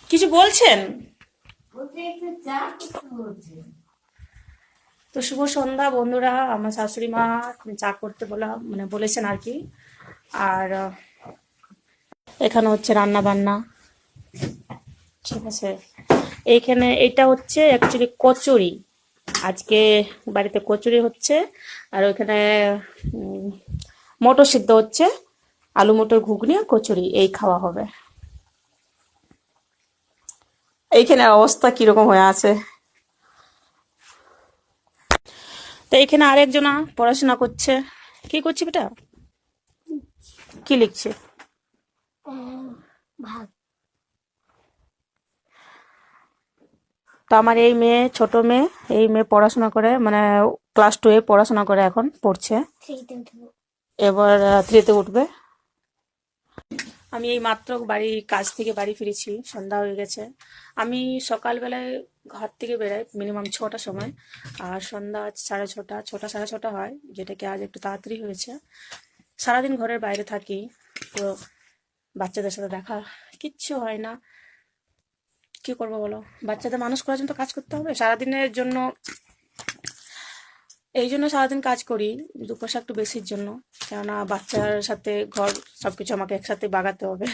কিছু বলছেন? তো শুভ সন্ধ্যা বন্ধুরা, আমার শাশুড়ি মা চা করতে বলেছেন আর কি। আর এখানে হচ্ছে রান্না বান্না, ঠিক আছে। এইখানে এটা হচ্ছে অ্যাকচুয়ালি কচুরি। আজকে বাড়িতে কচুরি হচ্ছে। আর ওইখানে উম, মটর সিদ্ধ হচ্ছে, আলু মটর ঘুগনি আর কচুরি এই খাওয়া হবে। এইখানে অবস্থা কিরকম হয়ে আছে। তো এখানে আরেকজনা পড়াশোনা করছে। কি করছে বেটা? কি লিখছে? তো আমার এই মেয়ে, ছোট মেয়ে, এই মেয়ে পড়াশোনা করে, মানে ক্লাস 2 এ পড়াশোনা করে, এখন পড়ছে। এবার 3-তে উঠবে। আমি এই মাত্র কাজ থেকে বাড়ি ফিরেছি, সন্ধ্যা হয়ে গেছে। আমি সকালবেলায় ঘর থেকে বেরাই মিনিমাম 6টার সময়। আর সন্ধ্যা 6:30, 6টা 6:30 হয়, যেটাকে আজ একটু তাড়াতাড়ি হয়েছে। সারাদিন ঘরের বাইরে থাকি, তো বাচ্চাদের সাথে দেখা কিচ্ছু হয় না। কি করবো বলো? বাচ্চাদের মানুষ করার জন্য তো কাজ করতে হবে সারাদিনের জন্য। এই জন্য সারাদিন কাজ করি, 2 পয়সা একটু বেশির জন্য। কেননা বাচ্চার সাথে ঘর সবকিছু আমাকে একসাথে বাগাতে হবে।